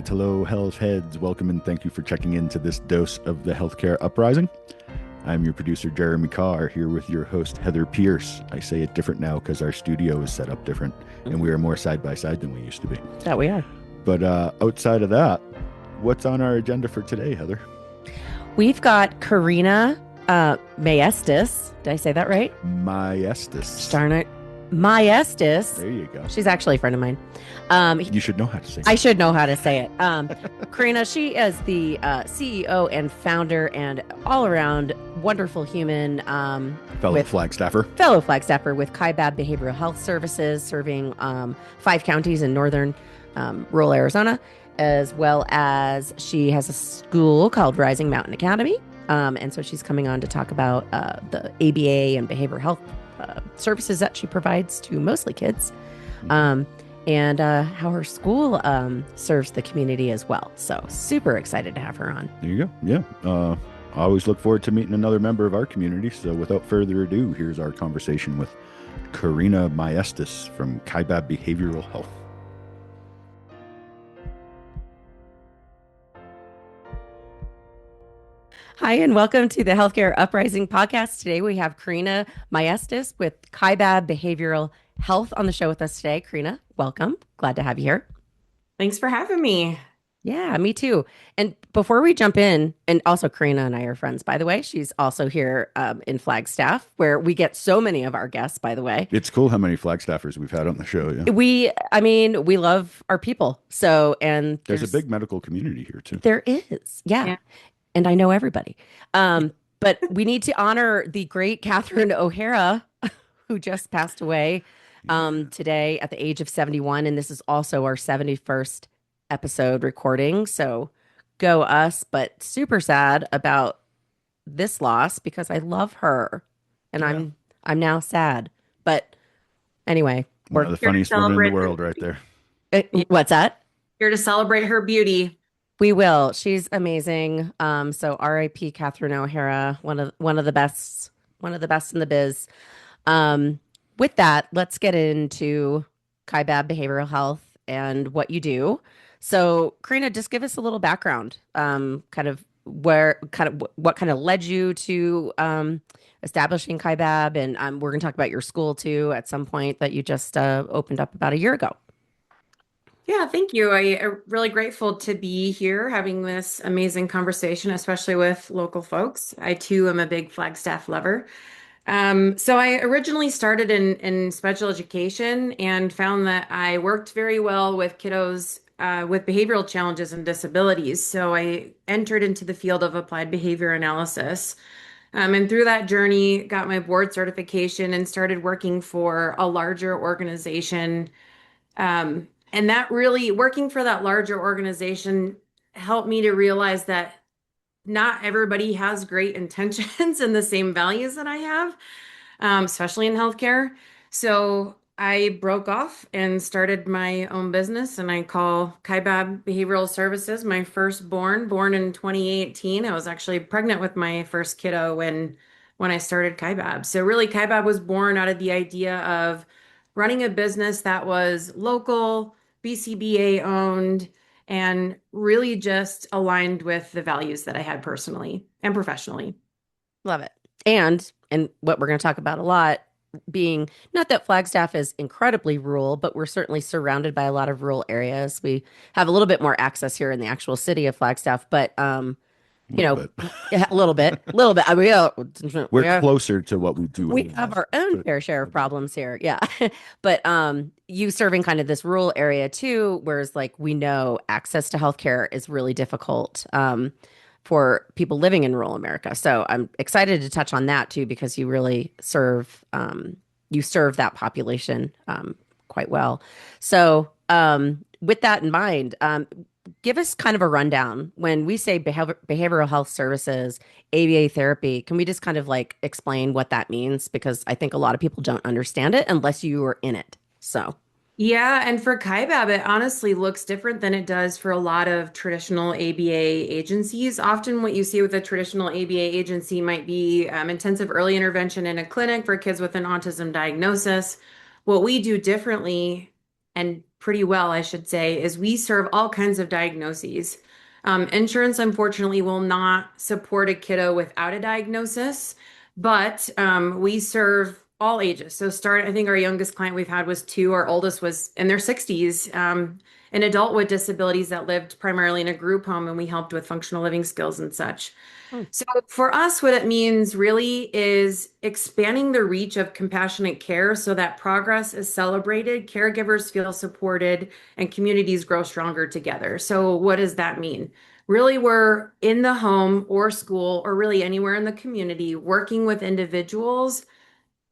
right, hello, health heads. Welcome and thank you for checking into this dose of the Healthcare Uprising. I'm your producer, Jeremy Carr, here with your host, Heather Pierce. I say it different now because our studio is set up different and we are more side by side than we used to be. That we are. But outside of that, what's on our agenda for today, Heather? We've got Karina Maestas. Did I say that right? Maestas. Darn it. Maestas. There you go. She's actually a friend of mine. You should know how to say it. I should know how to say it. Karina, she is the CEO and founder and all-around wonderful human. Fellow Flagstaffer with Kaibab Behavioral Health Services, serving 5 counties in northern rural Arizona, as well as she has a school called Rising Mountain Academy. And so she's coming on to talk about the ABA and behavioral health services that she provides to mostly kids, and how her school serves the community as well. So super excited to have her on. There you go. Yeah. I always look forward to meeting another member of our community. So without further ado, here's our conversation with Karina Maestas from Kaibab Behavioral Health. Hi, and welcome to the Healthcare Uprising podcast. Today we have Karina Maestas with Kaibab Behavioral Health on the show with us today. Karina, welcome. Glad to have you here. Thanks for having me. Yeah, me too. And before we jump in, and also Karina and I are friends, by the way. She's also here in Flagstaff, where we get so many of our guests, by the way. It's cool how many Flagstaffers we've had on the show. Yeah. We love our people. So, and there's a big medical community here too. There is. Yeah. And I know everybody. But we need to honor the great Catherine O'Hara, who just passed away today at the age of 71. And this is also our 71st episode recording. So go us, but super sad about this loss because I love her. And I'm now sad. But anyway. One of the funniest women in the world right there. What's that? Here to celebrate her beauty. We will. She's amazing. So R.I.P. Catherine O'Hara, one of the best in the biz. With that, let's get into Kaibab Behavioral Health and what you do. So, Karina, just give us a little background. What kind of led you to establishing Kaibab, and we're going to talk about your school too at some point that you just opened up about a year ago. Yeah, thank you. I'm really grateful to be here having this amazing conversation, especially with local folks. I too am a big Flagstaff lover. So I originally started in special education and found that I worked very well with kiddos with behavioral challenges and disabilities. So I entered into the field of applied behavior analysis. And through that journey, got my board certification and started working for a larger organization. And that really, working for that larger organization helped me to realize that not everybody has great intentions and the same values that I have, especially in healthcare. So I broke off and started my own business, and I call Kaibab Behavioral Services my firstborn, born in 2018. I was actually pregnant with my first kiddo when I started Kaibab. So really, Kaibab was born out of the idea of running a business that was local, BCBA owned, and really just aligned with the values that I had personally and professionally. Love it. And what we're going to talk about a lot, being not that Flagstaff is incredibly rural, but we're certainly surrounded by a lot of rural areas. We have a little bit more access here in the actual city of Flagstaff, but a little bit. I mean, we're closer to what we do. We have our own fair share of problems here. Yeah. But you serving kind of this rural area too, whereas like we know access to healthcare is really difficult for people living in rural America. So I'm excited to touch on that too, because you really serve that population quite well. So with that in mind, give us kind of a rundown. When we say behavioral health services, ABA therapy, can we just kind of like explain what that means? Because I think a lot of people don't understand it unless you are in it. So. Yeah, and for Kaibab, it honestly looks different than it does for a lot of traditional ABA agencies. Often what you see with a traditional ABA agency might be intensive early intervention in a clinic for kids with an autism diagnosis. What we do differently and pretty well, I should say, is we serve all kinds of diagnoses. Insurance, unfortunately, will not support a kiddo without a diagnosis, but we serve all ages. So I think our youngest client we've had was two. Our oldest was in their 60s, an adult with disabilities that lived primarily in a group home, and we helped with functional living skills and such. Hmm. So for us, what it means really is expanding the reach of compassionate care so that progress is celebrated, caregivers feel supported, and communities grow stronger together. So what does that mean? Really, we're in the home or school or really anywhere in the community working with individuals,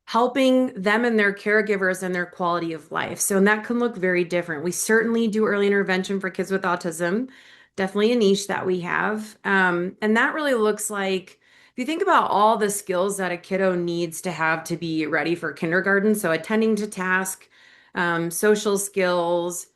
helping them and their caregivers and their quality of life. So, and that can look very different. We certainly do early intervention for kids with autism, definitely a niche that we have. And that really looks like, if you think about all the skills that a kiddo needs to have to be ready for kindergarten, so attending to task, social skills,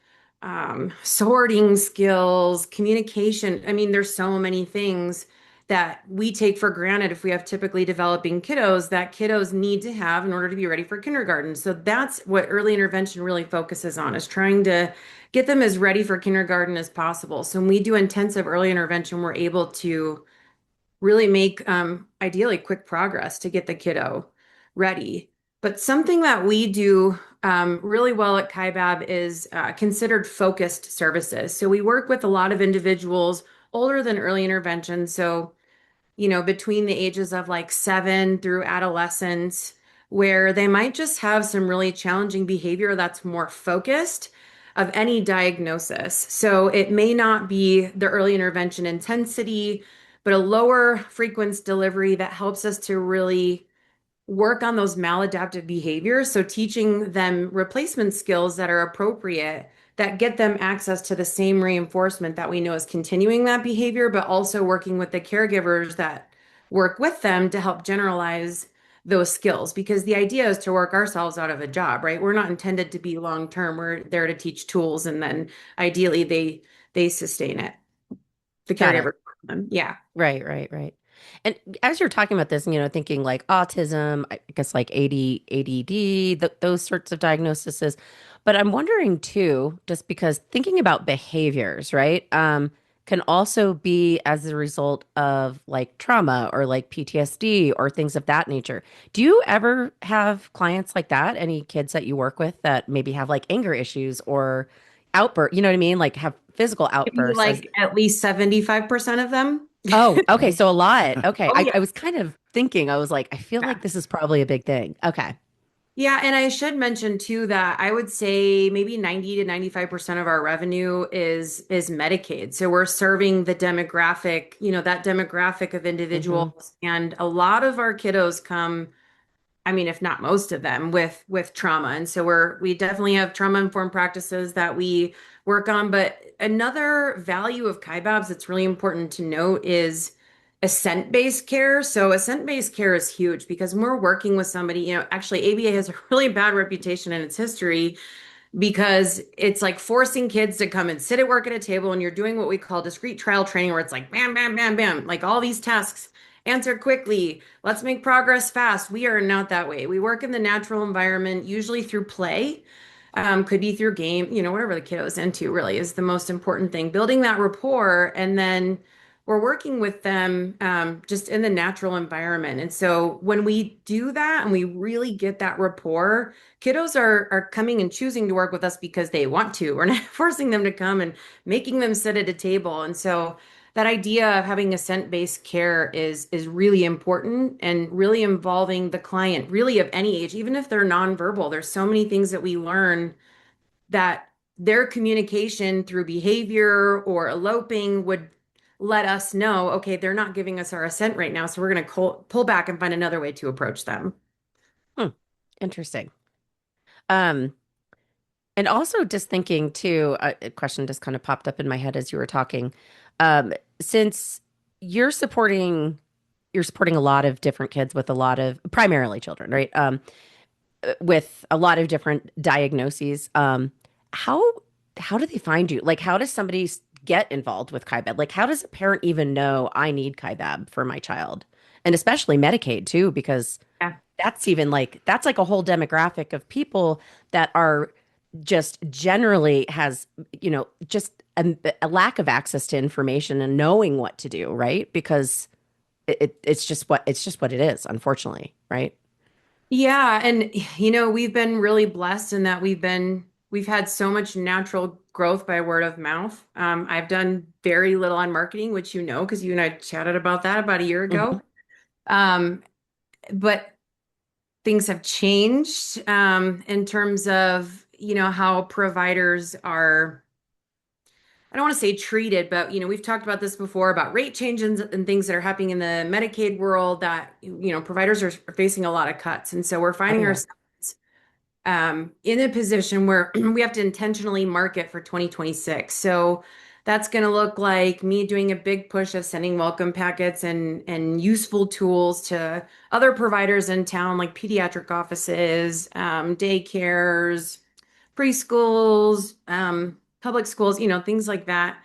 sorting skills, communication. I mean, there's so many things that we take for granted if we have typically developing kiddos that kiddos need to have in order to be ready for kindergarten. So that's what early intervention really focuses on, is trying to get them as ready for kindergarten as possible. So when we do intensive early intervention, we're able to really make ideally quick progress to get the kiddo ready. But something that we do really well at Kaibab is considered focused services. So we work with a lot of individuals older than early intervention. So between the ages of like 7 through adolescence, where they might just have some really challenging behavior that's more focused of any diagnosis. So it may not be the early intervention intensity, but a lower frequency delivery that helps us to really work on those maladaptive behaviors. So teaching them replacement skills that are appropriate, that get them access to the same reinforcement that we know is continuing that behavior, but also working with the caregivers that work with them to help generalize those skills. Because the idea is to work ourselves out of a job, right? We're not intended to be long term. We're there to teach tools, and then ideally they sustain it. The Got it. caregiver. Yeah. Right, right, right. And as you're talking about this, thinking like autism, I guess like ADD, those sorts of diagnoses. But I'm wondering too, just because thinking about behaviors, right, can also be as a result of like trauma or like PTSD or things of that nature. Do you ever have clients like that? Any kids that you work with that maybe have like anger issues or outburst, you know what I mean? Like have physical Maybe outbursts as like at least 75% of them. Oh, okay. So a lot. Okay. Oh, I yeah. was kind of thinking, I was like, I feel like this is probably a big thing. Okay. Yeah, and I should mention too that I would say maybe 90 to 95% of our revenue is Medicaid. So we're serving the demographic, that demographic of Hmm. individuals. And a lot of our kiddos come, I mean, if not most of them, with trauma. And so we definitely have trauma informed practices that we work on. But another value of Kaibabs that's really important to note is assent-based care. So assent-based care is huge because when we're working with somebody, actually ABA has a really bad reputation in its history because it's like forcing kids to come and sit at work at a table, and you're doing what we call discrete trial training, where it's like bam, bam, bam, bam, like all these tasks, answer quickly, let's make progress fast. We are not that way. We work in the natural environment, usually through play, could be through game, whatever the kiddo's into really is the most important thing. Building that rapport, and then we're working with them just in the natural environment. And so when we do that and we really get that rapport, kiddos are coming and choosing to work with us because they want to. We're not forcing them to come and making them sit at a table. And so that idea of having assent-based care is really important and really involving the client, really of any age, even if they're nonverbal. There's so many things that we learn that their communication through behavior or eloping would let us know, okay, they're not giving us our assent right now, so we're going to pull back and find another way to approach them. Hmm. Interesting. Um, and also just thinking too, a question just kind of popped up in my head as you were talking. Since you're supporting you're supporting a lot of different kids with a lot of primarily children, right? With a lot of different diagnoses. How how do they find you? Like, how does somebody get involved with Kaibab? Like, how does a parent even know I need Kaibab for my child? And especially Medicaid too, because Yeah. that's like a whole demographic of people that are just generally has, just a lack of access to information and knowing what to do, right? Because it's just what it is, unfortunately, right? Yeah, and we've been really blessed in that we've had so much natural growth by word of mouth. I've done very little on marketing, which because you and I chatted about that about a year Mhm. ago. Um, but things have changed in terms of, how providers are, I don't want to say treated, but we've talked about this before about rate changes and things that are happening in the Medicaid world that, providers are facing a lot of cuts. And so we're Oh finding yeah. ourselves in a position where we have to intentionally market for 2026. So that's going to look like me doing a big push of sending welcome packets and useful tools to other providers in town, like pediatric offices, daycares, preschools, public schools, things like that.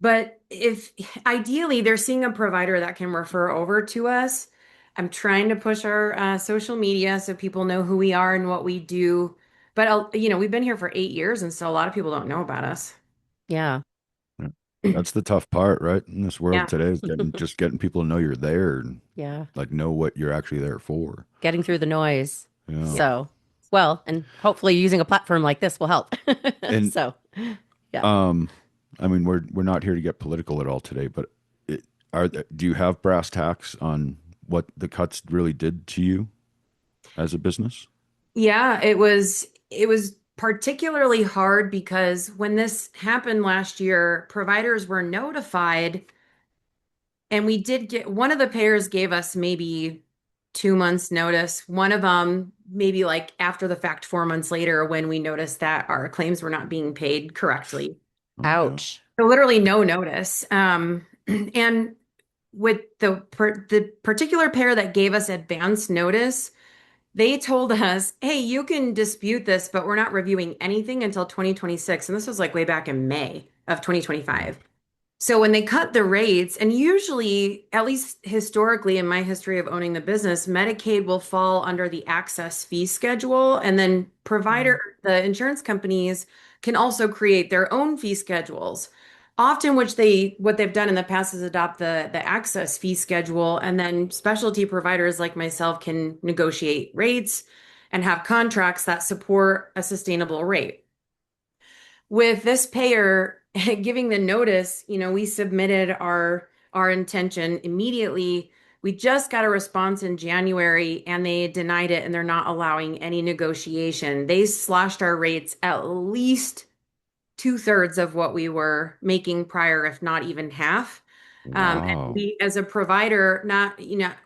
But if ideally they're seeing a provider that can refer over to us, I'm trying to push our social media so people know who we are and what we do. But we've been here for 8 years, and so a lot of people don't know about us. Yeah. Yeah. That's the tough part, right? In this world Yeah. today is getting people to know you're there and Yeah. like know what you're actually there for. Getting through the noise. Yeah. So, well, and hopefully using a platform like this will help. And So, yeah. um I mean we're not here to get political at all today, but it, do you have brass tacks on what the cuts really did to you as a business? Yeah, it was particularly hard because when this happened last year, providers were notified. And we did get one of the payers gave us maybe 2 months notice. One of them maybe like after the fact, 4 months later, when we noticed that our claims were not being paid correctly. Oh yeah. Ouch. So literally no notice. And with the particular payer that gave us advance notice, they told us, "Hey, you can dispute this, but we're not reviewing anything until 2026." And this was like way back in May of Yeah. 2025. So when they cut the rates, and usually, at least historically in my history of owning the business, Medicaid will fall under the access fee schedule, and then Mm. the insurance companies can also create their own fee schedules. Often, what they've done in the past is adopt the access fee schedule, and then specialty providers like myself can negotiate rates and have contracts that support a sustainable rate. With this payer giving the notice, we submitted our intention immediately. We just got a response in January and they denied it and they're not allowing any negotiation. They slashed our rates at least two-thirds of what we were making prior, if not even half. And Wow. we, as a provider, not,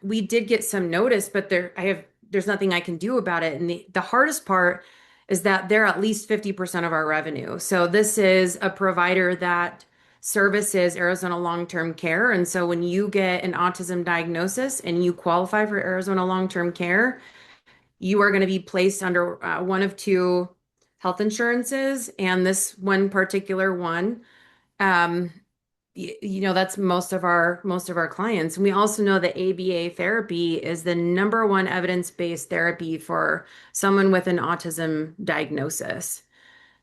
we did get some notice, but there's nothing I can do about it. And the hardest part is that they're at least 50% of our revenue. So this is a provider that services Arizona long-term care. And so when you get an autism diagnosis and you qualify for Arizona long-term care, you are going to be placed under one of two health insurances. And this one particular one, um, that's most of our clients. And we also know that ABA therapy is the number one evidence-based therapy for someone with an autism diagnosis.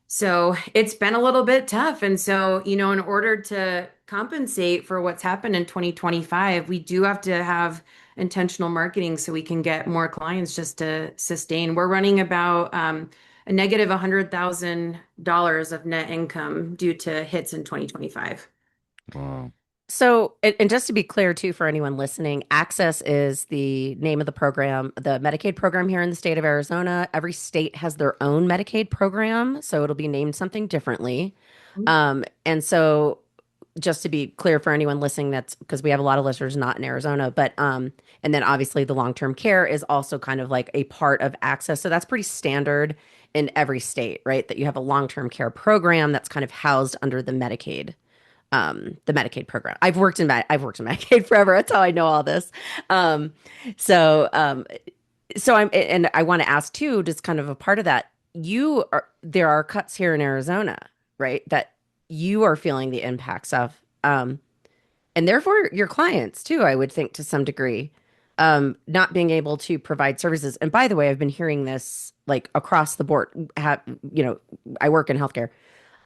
So it's been a little bit tough. And so, in order to compensate for what's happened in 2025, we do have to have intentional marketing so we can get more clients just to sustain. We're running about a negative $100,000 of net income due to hits in 2025. Wow. So, and just to be clear too, for anyone listening, Access is the name of the program, the Medicaid program here in the state of Arizona. Every state has their own Medicaid program, so it'll be named something differently. And so just to be clear for anyone listening, that's because we have a lot of listeners not in Arizona, but and then obviously the long-term care is also kind of like a part of Access. So that's pretty standard in every state, right? That you have a long-term care program that's kind of housed under the Medicaid program. I've worked in Medicaid forever. That's how I know all this. Um, so um, so and I want to ask too, just kind of a part of that. There are cuts here in Arizona, right? That you are feeling the impacts of, and therefore your clients too. I would think to some degree. not being able to provide services. And by the way, I've been hearing this like across the board. You know, I work in healthcare.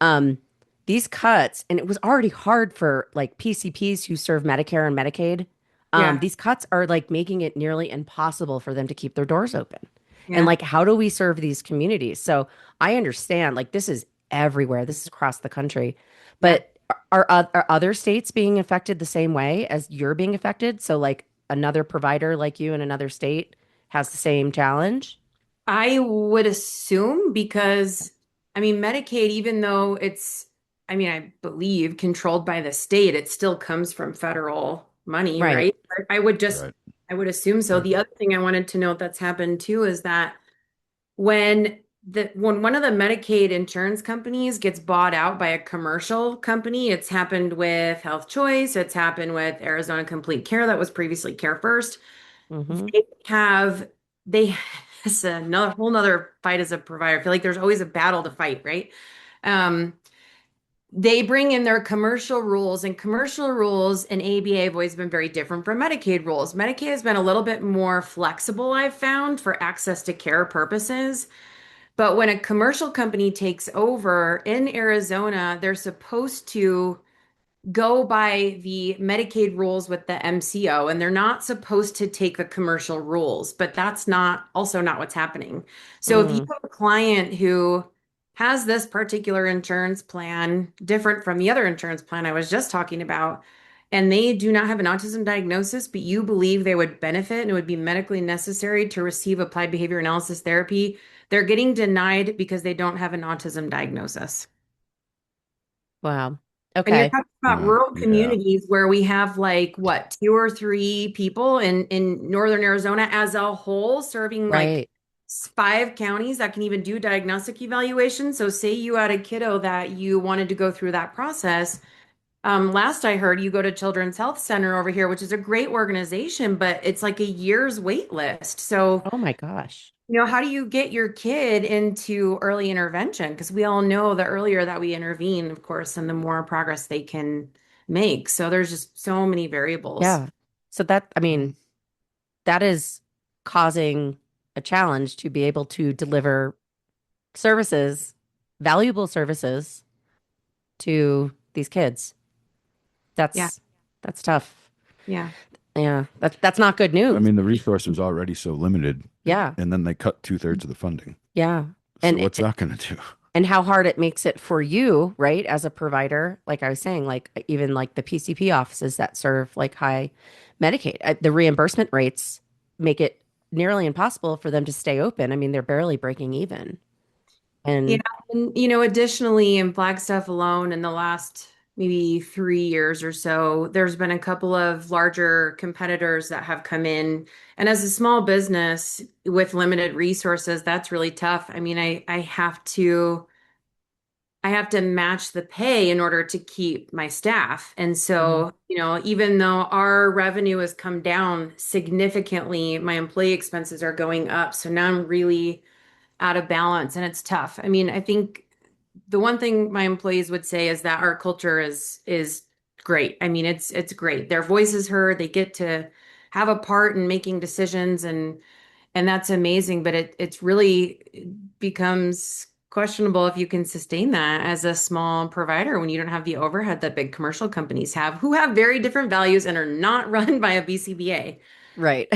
Um, these cuts, and it was already hard for like PCPs who serve Medicare and Medicaid. Yeah. These cuts are like making it nearly impossible for them to keep their doors open. And Yeah. like, how do we serve these communities? So I understand like this is everywhere. This is across the country. Yeah. But are other states being affected the same way as you're being affected? So like another provider like you in another state has the same challenge? I would assume because, I mean, Medicaid, even though it's, I mean, I believe controlled by the state, it still comes from federal money, Right. right? I would just, Right. I would assume so. The other thing I wanted to note that's happened too is that when one of the Medicaid insurance companies gets bought out by a commercial company, it's happened with Health Choice, it's happened with Arizona Complete Care that was previously Care First. Hmm. They have they it's another whole nother fight as a provider. I feel like there's always a battle to fight, right? Um, they bring in their commercial rules, and commercial rules in ABA have always been very different from Medicaid rules. Medicaid has been a little bit more flexible, I've found, for access to care purposes. But when a commercial company takes over in Arizona, they're supposed to go by the Medicaid rules with the MCO, and they're not supposed to take the commercial rules, but that's not also not what's happening. So if you Mm. have a client who has this particular insurance plan different from the other insurance plan I was just talking about, and they do not have an autism diagnosis, but you believe they would benefit and it would be medically necessary to receive applied behavior analysis therapy, they're getting denied because they don't have an autism diagnosis. Wow. And you're Okay. talking about rural Yeah. communities where we have like what, two or three people in northern Arizona as a whole serving like Right. five counties that can even do diagnostic evaluations. So say you had a kiddo that you wanted to go through that process. Last I heard, you go to Children's Health Center over here, which is a great organization, but it's like a year's wait list. So Oh my gosh. how do you get your kid into early intervention? Because we all know the earlier that we intervene, of course, and the more progress they can make. So there's just so many variables. Yeah. So that, I mean, that is causing a challenge to be able to deliver services, valuable services to these kids. Yeah, That's that's tough. yeah, Yeah. That's not good I news. mean, the resource was already so limited, Yeah. and then they cut 2/3 of the funding. Yeah. So And what's that going to do? and how hard it makes it for you, right, as a provider, like I was saying, like even like the PCP offices that serve like high Medicaid, the reimbursement rates make it nearly impossible for them to stay open. I mean, they're barely breaking even. yeah. And And additionally, in Flagstaff alone, in the last maybe 3 years or so, there's been a couple of larger competitors that have come in. And as a small business with limited resources, that's really tough. I mean, I have to match the pay in order to keep my staff. And Mhm. so, even though our revenue has come down significantly, my employee expenses are going up. So now I'm really out of balance and it's tough. I mean, I think the one thing my employees would say is that our culture is great. I mean, it's great. Their voice is heard. They get to have a part in making decisions and that's amazing, but it's really becomes questionable if you can sustain that as a small provider when you don't have the overhead that big commercial companies have, who have very different values and are not run by a BCBA. Right.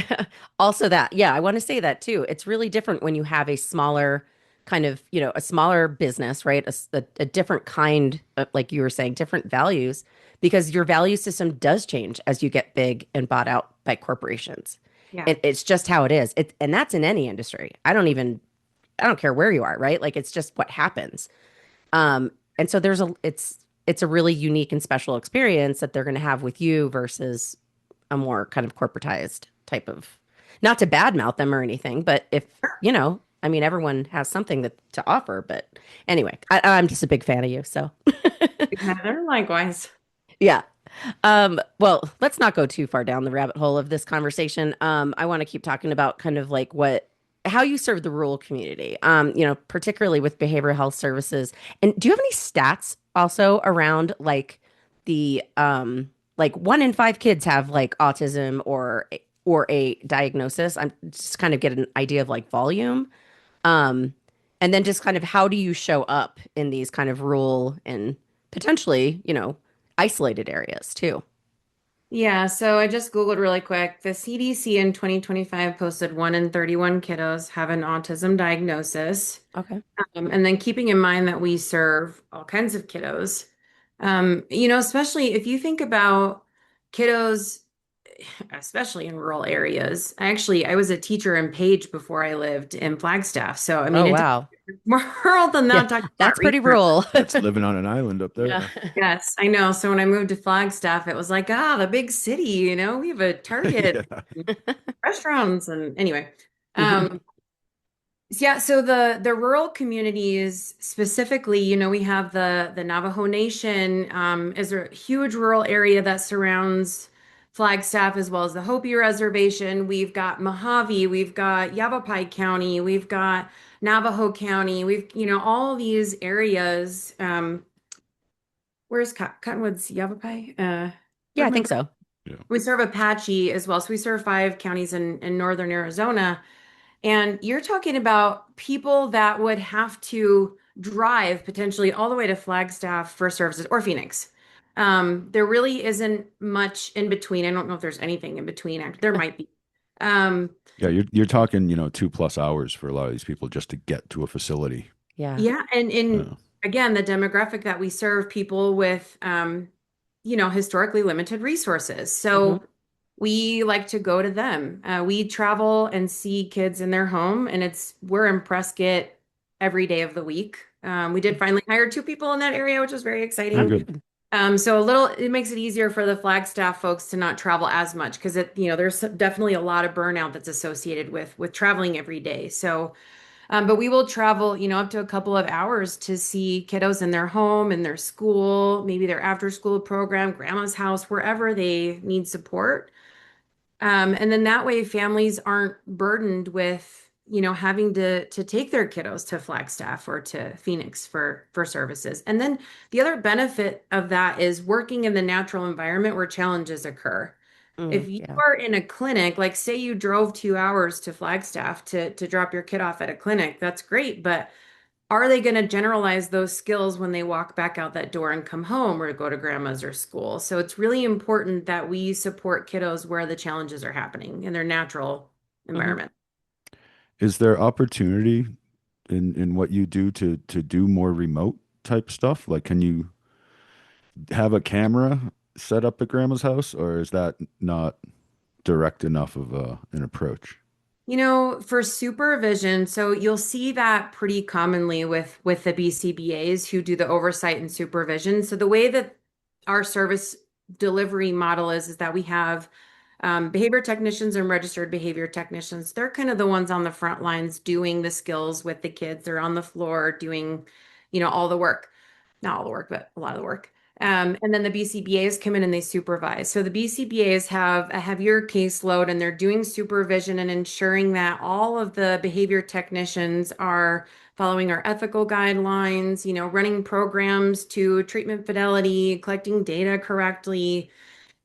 Also that, yeah, I want to say that too. It's really different when you have a smaller kind of, a smaller business, right? A different kind of, like you were saying, different values, because your value system does change as you get big and bought out by corporations. Yeah. It's just how it is. And that's in any industry. I don't care where you are, right? Like it's just what happens. And so it's a really unique and special experience that they're going to have with you versus a more kind of corporatized type of, not to badmouth them or anything, but if, I mean, everyone has something that to offer. But anyway, I'm just a big fan of you. So Heather, likewise. yeah. Well, let's not go too far down the rabbit hole of this conversation. I want to keep talking about kind of like how you serve the rural community, particularly with behavioral health services. And do you have any stats also around like the, like 1 in 5 kids have like autism or or a diagnosis. I'm just kind of get an idea of like volume. Um, and then just kind of how do you show up in these kind of rural and potentially, isolated areas too. Yeah, so I just Googled really quick. The CDC in 2025 posted 1 in 31 kiddos have an autism diagnosis. Okay. And then keeping in mind that we serve all kinds of kiddos, especially if you think about kiddos, especially in rural areas. I was a teacher in Page before I lived in Flagstaff. So, I mean, Oh, it's wow. more rural than Yeah, that. Talking about that's pretty resources. rural. That's living on an island up there. Yeah. Yeah. Yes, I know. So when I moved to Flagstaff, it was like, the big city, we have a Target, Yeah. restaurants, and anyway. Um, yeah, so the rural communities specifically, we have the Navajo Nation is a huge rural area that surrounds Flagstaff as well as the Hopi Reservation. We've got Mojave, we've got Yavapai County, we've got Navajo County, we've, all these areas. Where's Cottonwoods, Yavapai? Yeah, Where I am I? think so. Yeah. We serve Apache as well. So we serve 5 counties in northern Arizona. And you're talking about people that would have to drive potentially all the way to Flagstaff for services or Phoenix. There really isn't much in between. I don't know if there's anything in between. There might be. Um, Yeah, you're talking, 2+ hours for a lot of these people just to get to a facility. Yeah. yeah, and in Yeah. again, the demographic that we serve, people with historically limited resources. Hmm. So we like to go to them. We travel and see kids in their home, and we're in Prescott every day of the week. We did finally hire 2 people in that area, which was very Oh, Oh, exciting. good. good. So it makes it easier for the Flagstaff folks to not travel as much because there's definitely a lot of burnout that's associated with traveling every day. So, but we will travel, up to a couple of hours to see kiddos in their home, in their school, maybe their after school program, grandma's house, wherever they need support. And then that way families aren't burdened with, having to take their kiddos to Flagstaff or to Phoenix for services. And then the other benefit of that is working in the natural environment where challenges occur. If you Yeah. are in a clinic, like say you drove 2 hours to Flagstaff to drop your kid off at a clinic, that's great, but are they going to generalize those skills when they walk back out that door and come home or go to grandma's or school? So it's really important that we support kiddos where the challenges are happening in their natural Hmm. environment. Is there opportunity in what you do to do more remote type stuff? Like, can you have a camera set up at grandma's house, or is that not direct enough of an approach? For supervision, so you'll see that pretty commonly with the BCBAs who do the oversight and supervision. So the way that our service delivery model is that we have behavior technicians and registered behavior technicians. They're kind of the ones on the front lines doing the skills with the kids. They're on the floor doing, all the work. Not all the work, but a lot of the work. And then the BCBAs come in and they supervise. So the BCBAs have a heavier caseload and they're doing supervision and ensuring that all of the behavior technicians are following our ethical guidelines, running programs to treatment fidelity, collecting data correctly.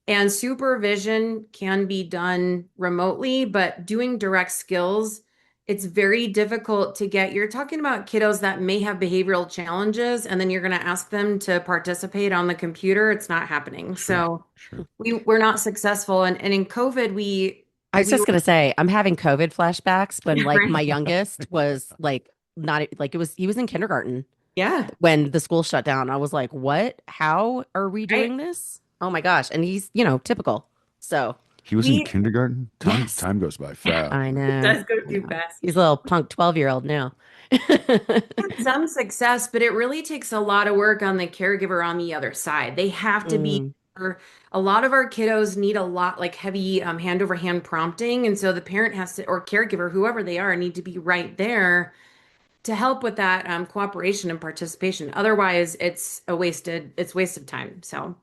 And supervision can be done remotely, but doing direct skills, it's very difficult to get. You're talking about kiddos that may have behavioral challenges, and then you're going to ask them to participate on the computer. It's not happening. Sure, So sure. we're not successful. And in COVID, I was we just were gonna say, I'm having COVID flashbacks when like my right. youngest was like not like he was in kindergarten Yeah, when the school shut down. I was like, what? How are we right. doing this? Oh my gosh. And he's, typical. So He was in We kindergarten. Time yes, time goes by fast. I It know. does go I too know. fast. He's a little punk 12-year-old now. Had some success, but it really takes a lot of work on the caregiver on the other side. They have to be, Mm, a lot of our kiddos need a lot like heavy hand over hand prompting. And so the parent has to, or caregiver, whoever they are, need to be right there to help with that cooperation and participation. Otherwise, it's wasted time. So,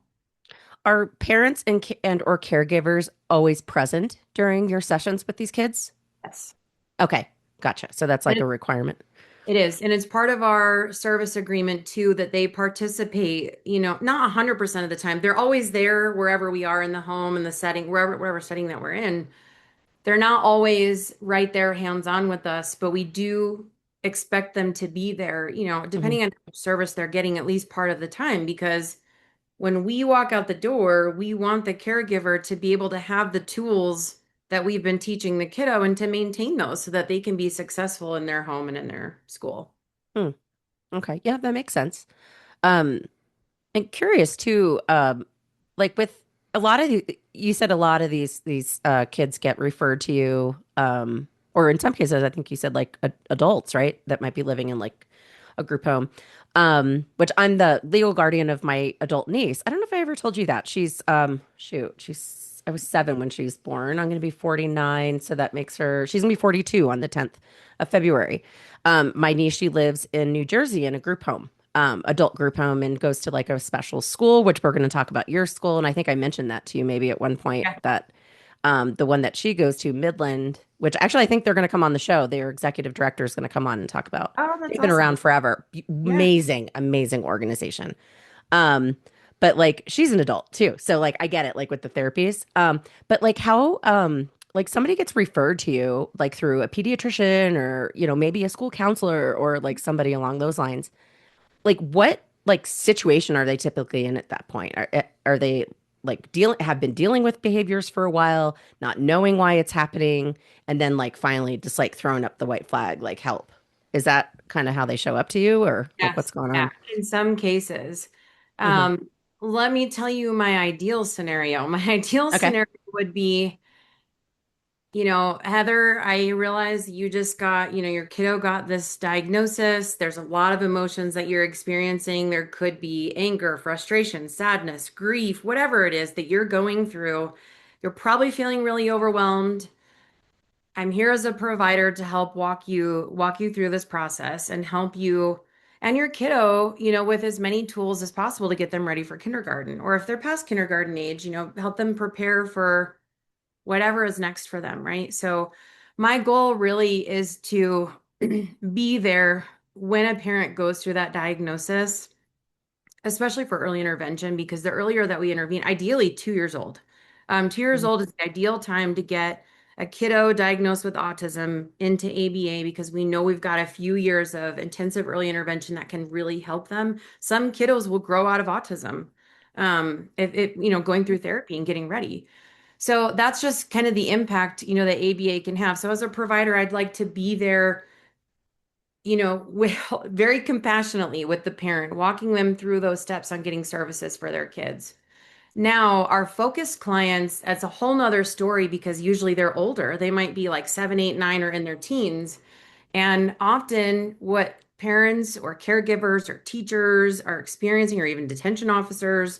are parents and or caregivers always present during your sessions with these kids? yes. Okay, gotcha. So that's like And a requirement. it is. And it's part of our service agreement too that they participate, not 100% of the time. They're always there wherever we are in the home, in the setting, wherever setting that we're in. they're not always right there hands-on with us, but we do expect them to be there, Hmm. depending on which service they're getting at least part of the time, because when we walk out the door, we want the caregiver to be able to have the tools that we've been teaching the kiddo and to maintain those so that they can be successful in their home and in their school. Hmm. Okay. Yeah, that makes sense. Um, and curious too, like with a lot of you said a lot of these kids get referred to you, or in some cases, I think you said like adults, right? That might be living in like a group home. Which I'm the legal guardian of my adult niece. I don't know if I ever told you that. She's I was 7 when she was born. I'm gonna be 49, so that makes her she's gonna be 42 on the 10th of February. My niece, she lives in New Jersey in a group home, adult group home, and goes to like a special school, which we're going to talk about your school. And I think I mentioned that to you maybe at one point Yeah. that the one that she goes to, Midland, which actually I think they're going to come on the show. Their executive director is going to come on and talk about. Oh, that's They've been awesome. around forever. Yeah. Amazing, amazing organization. Um, but like she's an adult too. So like I get it, like with the therapies. But like how like somebody gets referred to you like through a pediatrician or, maybe a school counselor or like somebody along those lines. Like what like situation are they typically in at that point? Are they like have been dealing with behaviors for a while, not knowing why it's happening, and then like finally just like throwing up the white flag, like help? Is that kind of how they show up to you or like what's Yes. going Yeah. on? In some cases. Hmm. Um, Let me tell you my ideal scenario. My ideal Okay. scenario would be, Heather, I realize you just got, your kiddo got this diagnosis. There's a lot of emotions that you're experiencing. There could be anger, frustration, sadness, grief, whatever it is that you're going through. You're probably feeling really overwhelmed. I'm here as a provider to help walk you through this process and help you and your kiddo, with as many tools as possible to get them ready for kindergarten. Or if they're past kindergarten age, help them prepare for whatever is next for them, right? So my goal really is to be there when a parent goes through that diagnosis, especially for early intervention, because the earlier that we intervene, ideally 2 years old. 2 years Mhm. old is the ideal time to get a kiddo diagnosed with autism into ABA because we know we've got a few years of intensive early intervention that can really help them. Some kiddos will grow out of autism, if it, going through therapy and getting ready. So that's just kind of the impact, that ABA can have. So as a provider, I'd like to be there, with very compassionately with the parent, walking them through those steps on getting services for their kids. Now, our focused clients, that's a whole nother story because usually they're older. They might be like 7, 8, 9, or in their teens. And often, what parents or caregivers or teachers are experiencing, or even detention officers,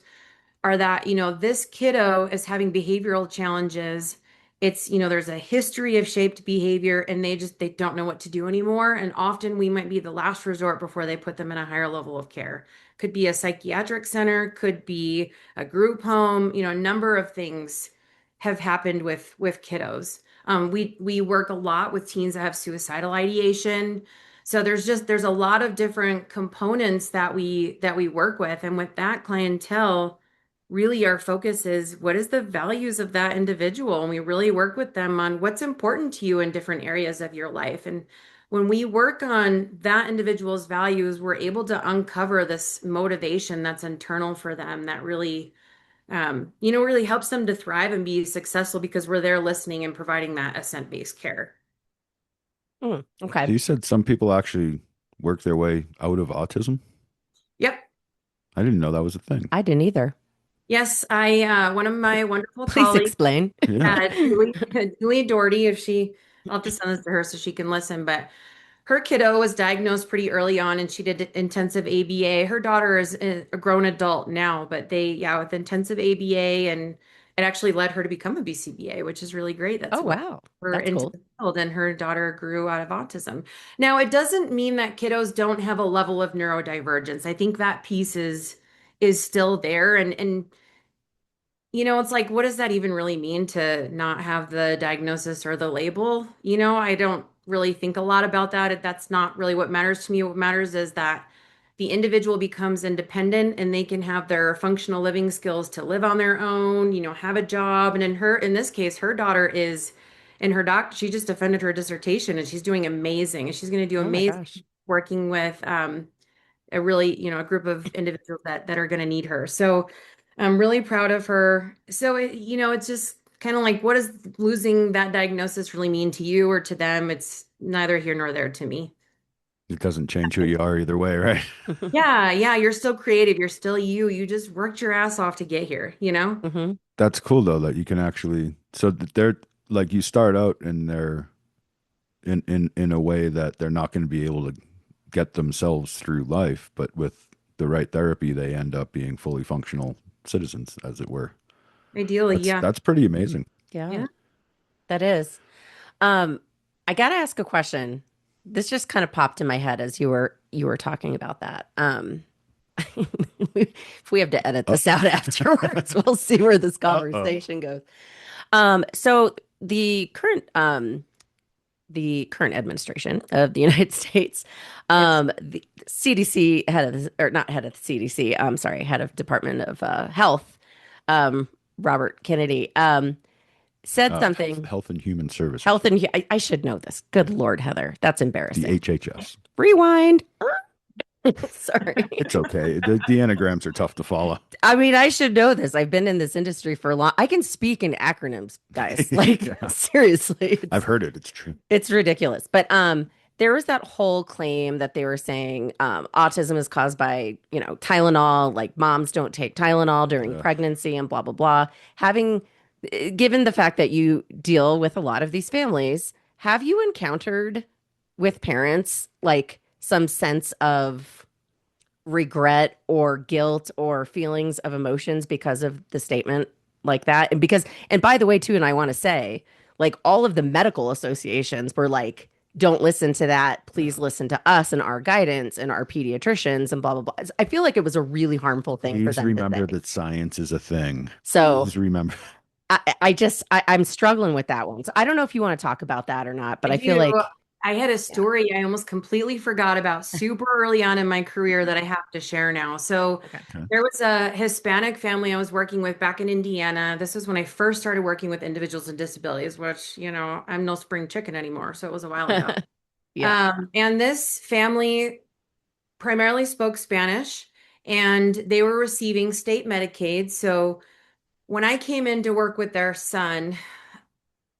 are that, this kiddo is having behavioral challenges. It's, there's a history of shaped behavior and they don't know what to do anymore. And often we might be the last resort before they put them in a higher level of care. Could be a psychiatric center, could be a group home, a number of things have happened with kiddos. We work a lot with teens that have suicidal ideation. So there's a lot of different components that we work with. And with that clientele, really our focus is what is the values of that individual, and we really work with them on what's important to you in different areas of your life. And when we work on that individual's values, we're able to uncover this motivation that's internal for them that really really helps them to thrive and be successful because we're there listening and providing that assent-based care. Okay. So you said some people actually work their way out of autism? Yep. I didn't know that was a thing. I didn't either. Yes, I one of my wonderful Please colleagues, explain. Yeah. Julie Doherty, if she I'll have to send this to her so she can listen, but her kiddo was diagnosed pretty early on and she did intensive ABA. Her daughter is a grown adult now, but yeah, with intensive ABA, and it actually led her to become a BCBA, which is really great. That's Oh, what wow. her That's into cool. the field, and her daughter grew out of autism. Now, it doesn't mean that kiddos don't have a level of neurodivergence. I think that piece is still there, and it's like, what does that even really mean to not have the diagnosis or the label? I don't really think a lot about that. That's not really what matters to me. What matters is that the individual becomes independent and they can have their functional living skills to live on their own, have a job. And in this case, her daughter is and her doctor, she just defended her dissertation and she's doing amazing. And she's going to do Oh my amazing gosh. working with a really, a group of individuals that are going to need her. So I'm really proud of her. So it's just kind of like, what does losing that diagnosis really mean to you or to them? It's neither here nor there to me. It doesn't change who you are either way, right? Yeah, yeah, you're still creative. You're still you. You just worked your ass off to get here, you know? Hmm. That's cool though that you can actually so that they're like you start out and they're in a way that they're not going to be able to get themselves through life, but with the right therapy, they end up being fully functional citizens, as it were. Ideally, That's yeah. that's pretty amazing. Yeah, Yeah. that is. Um, I gotta ask a question. This just kind of popped in my head as you were talking about that. If we have to edit Uh, this out afterwards, we'll see where this uh-oh. conversation goes. So the current administration of the United States, Yes. the CDC head of or not head of the CDC, I'm sorry, head of Department of Health, um, Robert Kennedy, said something. Health and Human Services, Health and I should know this. Good Lord, Heather, that's the embarrassing. HHS. Rewind. Sorry. It's okay. The anagrams are tough to follow. I mean, I should know this. I've been in this industry for a long. I can speak in acronyms, guys. Like Yeah, seriously, I've heard it. It's true. it's ridiculous. But there was that whole claim that they were saying autism is caused by, Tylenol, like moms don't take Tylenol during Uh, pregnancy and blah blah blah. Having given the fact that you deal with a lot of these families, have you encountered with parents like some sense of regret or guilt or feelings of emotions because of the statement like that? And by the way, too, and I want to say, like all of the medical associations were like, don't listen to that. Please listen to us and our guidance and our pediatricians and blah, blah, blah. I feel like it was a really harmful thing for Please them to remember say. that science is a thing. So Please remember. I'm struggling with that one. So I don't know if you want to talk about that or not, but I I feel do. like, I had a yeah. story I almost completely forgot about super early on in my career that I have to share now. So Okay. Okay. there was a Hispanic family I was working with back in Indiana. This was when I first started working with individuals with disabilities, which, I'm no spring chicken anymore. So it was a while ago. Yeah. And this family primarily spoke Spanish and they were receiving state Medicaid. So when I came in to work with their son,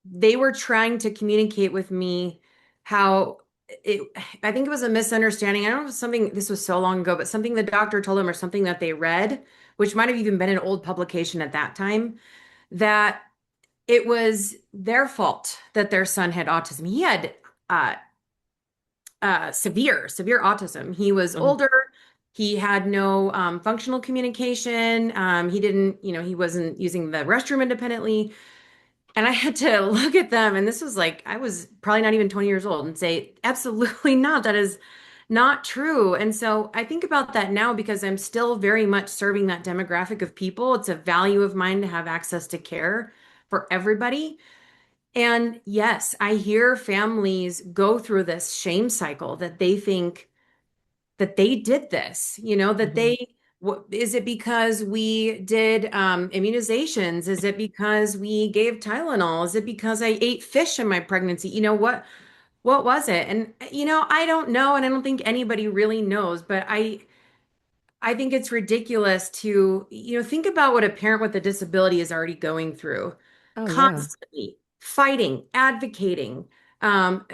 they were trying to communicate with me how it, I think it was a misunderstanding. I don't know if it was something, this was so long ago, but something the doctor told them or something that they read, which might have even been an old publication at that time, that it was their fault that their son had autism. He had uh, severe autism. He was Mhm. older. He had no functional communication. He didn't, he wasn't using the restroom independently. And I had to look at them, and this was like, I was probably not even 20 years old, and say, absolutely not. That is not true. And so I think about that now because I'm still very much serving that demographic of people. It's a value of mine to have access to care for everybody. And yes, I hear families go through this shame cycle that they think that they did this, that Mhm. they, what, is it because we did immunizations? Is it because we gave Tylenol? Is it because I ate fish in my pregnancy? What was it? And I don't know, and I don't think anybody really knows, but I think it's ridiculous to, think about what a parent with a disability is already going through, Oh, yeah. constantly fighting, advocating,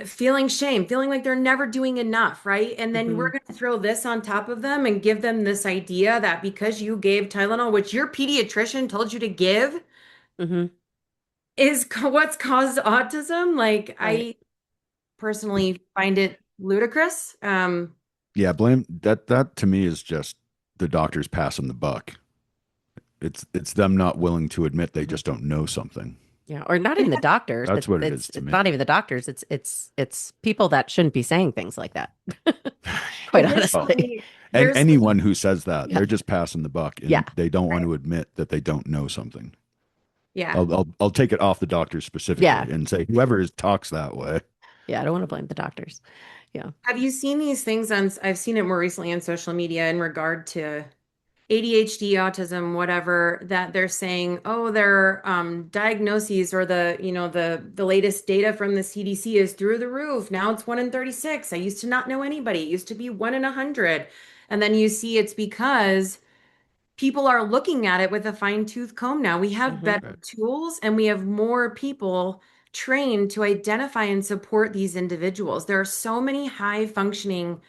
feeling shame, feeling like they're never doing enough, right? And then we're Hmm. going to throw this on top of them and give them this idea that because you gave Tylenol, which your pediatrician told you to give, Hmm. is what's caused autism. Like, Right. I personally find it ludicrous. Yeah, blame that to me is just the doctors passing the buck. It's them not willing to admit they just don't know something. Yeah, or not even the doctors. That's It's what it it's is to it's me. not even the doctors. It's people that shouldn't be saying things like that. Quite Oh, honestly. Additionally, and there's anyone who says that, Yeah. they're just passing the buck Yeah. and they don't want right. to admit that they don't know something. Yeah. I'll take it off the doctors specifically Yeah. and say whoever talks that way. Yeah. I don't want to blame the doctors. Yeah. Have you seen these things on, I've seen it more recently on social media in regard to ADHD, autism, whatever, that they're saying, oh, their diagnoses or the latest data from the CDC is through the roof. Now it's 1 in 36. I used to not know anybody. It used to be 1 in 100. And then you see it's because people are looking at it with a fine-tooth comb now. We have Hmm. better tools and we have more people trained to identify and support these individuals. There are so many high functioning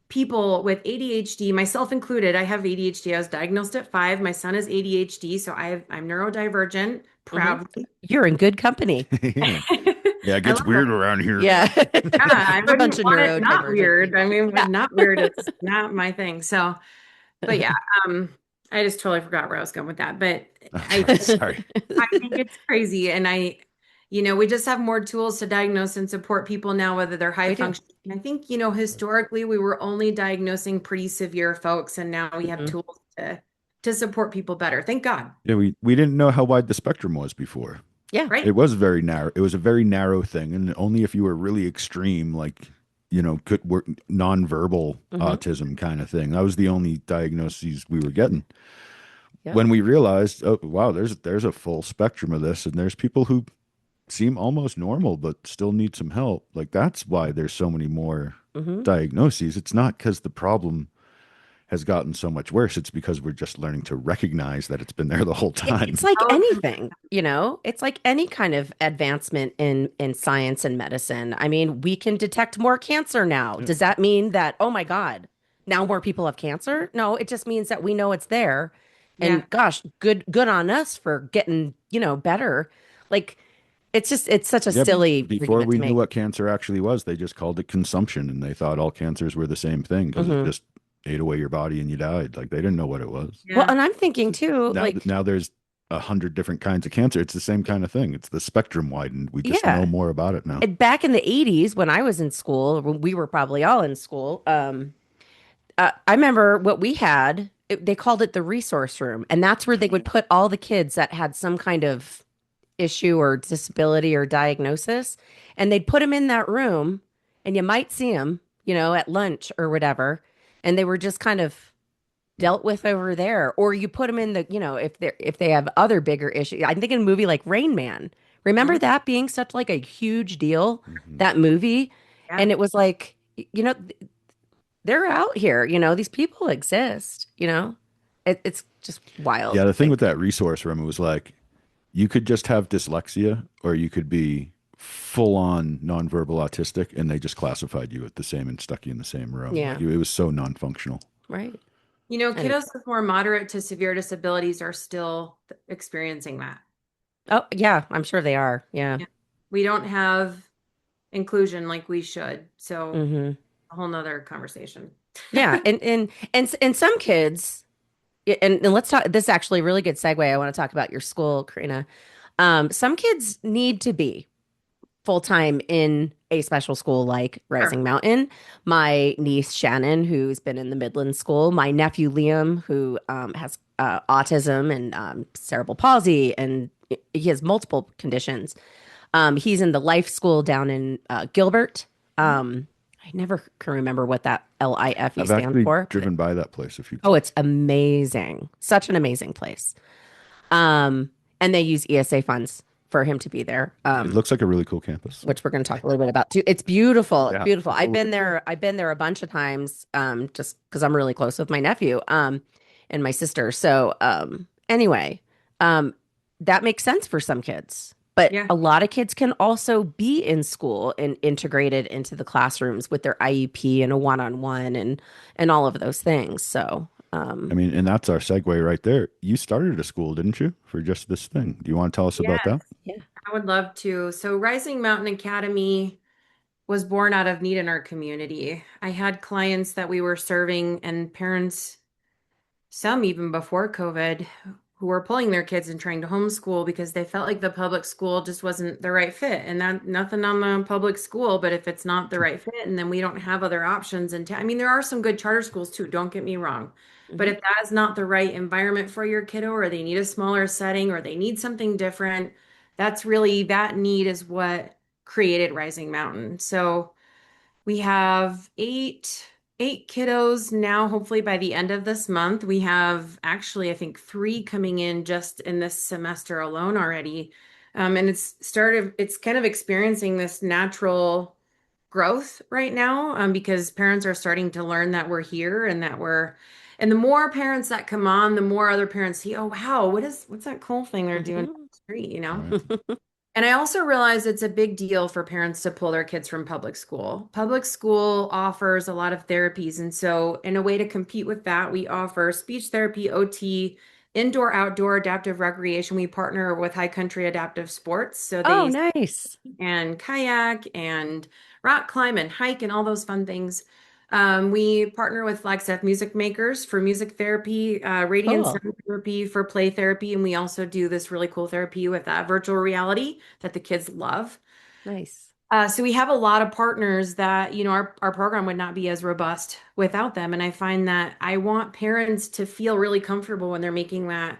people with ADHD, myself included. I have ADHD. I was diagnosed at 5. My son is ADHD, so I'm neurodivergent, Hmm. proudly. You're in good company. Yeah. Yeah, it I gets love weird around here. Yeah. Yeah, I We're a bunch wouldn't of want it not neurodivergent weird. I people. mean, Yeah. not weird is not my thing. So, but yeah, um, I just totally forgot where I was going with that. But Oh, I sorry. I think it's crazy. And we just have more tools to diagnose and support people now, whether they're high We do. functioning. And I think, historically we were only diagnosing pretty severe folks, and now we have Mhm. tools to support people better. Thank God. Yeah, we didn't know how wide the spectrum was before. Yeah. Right? It was very narrow. It was a very narrow thing, and only if you were really extreme, like could work nonverbal Hmm. autism kind of thing. That was the only diagnoses we were getting. Yep. When we realized, oh wow, there's a full spectrum of this, and there's people who seem almost normal but still need some help. Like that's why there's so many more Hmm. diagnoses. It's not because the problem has gotten so much worse. It's because we're just learning to recognize that it's been there the whole It's time. like Oh, anything, it's like any kind of advancement in science and medicine. I mean, we can detect more cancer now. Yeah. Does that mean that, oh my God, now more people have cancer? No, it just means that we know it's there. yeah. And gosh, good on us for getting, better. Like it's such a Yeah, silly before argument we to knew make. what cancer actually was, they just called it consumption, and they thought all cancers were the same thing because it Hmm. just ate away your body and you died. Like they didn't know what it was. Well, Yeah. and I'm thinking too, like, Now there's 100 different kinds of cancer. It's the same kind of thing. It's the spectrum widened. We just know yeah. more about it now. And back in the 80s when I was in school, when we were probably all in school, I remember what we had, they called it the resource room. And that's where they would put all the kids that had some kind of issue or disability or diagnosis. And they'd put them in that room and you might see them, at lunch or whatever. And they were just kind of dealt with over there. Or you put them in if they have other bigger issues. I'm thinking a movie like Rain Man. Remember Mhm. that being such like a huge deal, Mhm. that movie? Yeah. And it was like, they're out here, these people exist, it's just wild Yeah, to the thing think. with that resource room, it was like you could just have dyslexia or you could be full on nonverbal autistic, and they just classified you at the same and stuck you in the same room. Yeah, It was so non-functional. right. And Kiddos with more moderate to severe disabilities are still experiencing that. oh yeah, I'm sure they are. Yeah. Yeah. We don't have inclusion like we should. So Hmm. a whole nother conversation. Yeah, and some kids, and let's talk, this is actually a really good segue. I want to talk about your school, Karina. Some kids need to be full time in a special school like Sure. Rising Mountain. My niece Shannon, who's been in the Midland school, my nephew Liam, who has autism and cerebral palsy, and he has multiple conditions. He's in the life school down in Gilbert. I never can remember what that LIFE I've stands actually for, but driven by that place a few oh, times. it's amazing. Such an amazing place. Um, and they use ESA funds for him to be there. It looks like a really cool campus. Which we're going to talk a little bit about too. It's beautiful. It's Yeah, beautiful. I've absolutely. been there. I've been there a bunch of times, just because I'm really close with my nephew, and my sister. So, anyway, um, that makes sense for some kids, but Yeah. a lot of kids can also be in school and integrated into the classrooms with their IEP and a one-on-one and all of those things. So, I mean, and that's our segue right there. You started a school, didn't you, for just this thing? Do you want to tell us about Yes, that? yeah. I would love to. So Rising Mountain Academy was born out of need in our community. I had clients that we were serving and parents, some even before COVID, who were pulling their kids and trying to homeschool because they felt like the public school just wasn't the right fit. And that nothing on the public school, but if it's not the right fit, and then we don't have other options in town. I mean, there are some good charter schools too, don't get me wrong. But Mhm. if that is not the right environment for your kiddo, or they need a smaller setting, or they need something different, that need is what created Rising Mountain. So we have 8 8 kiddos now, hopefully by the end of this month. We have actually, I think, 3 coming in just in this semester alone already. And it's kind of experiencing this natural growth right now, because parents are starting to learn that we're here and and the more parents that come on, the more other parents see, oh, wow, what's that cool thing they're doing on Mhm. the street, you know? Right. And I also realize it's a big deal for parents to pull their kids from public school. Public school offers a lot of therapies. And so, in a way to compete with that, we offer speech therapy, OT, indoor, outdoor adaptive recreation. We partner with High Country Adaptive Sports. So, Oh, they nice. and kayak and rock climb and hike and all those fun things. We partner with Flagstaff Music Makers for music therapy, radiant Cool. sound therapy for play therapy, and we also do this really cool therapy with virtual reality that the kids love. Nice. So we have a lot of partners that, our program would not be as robust without them. And I find that I want parents to feel really comfortable when they're making that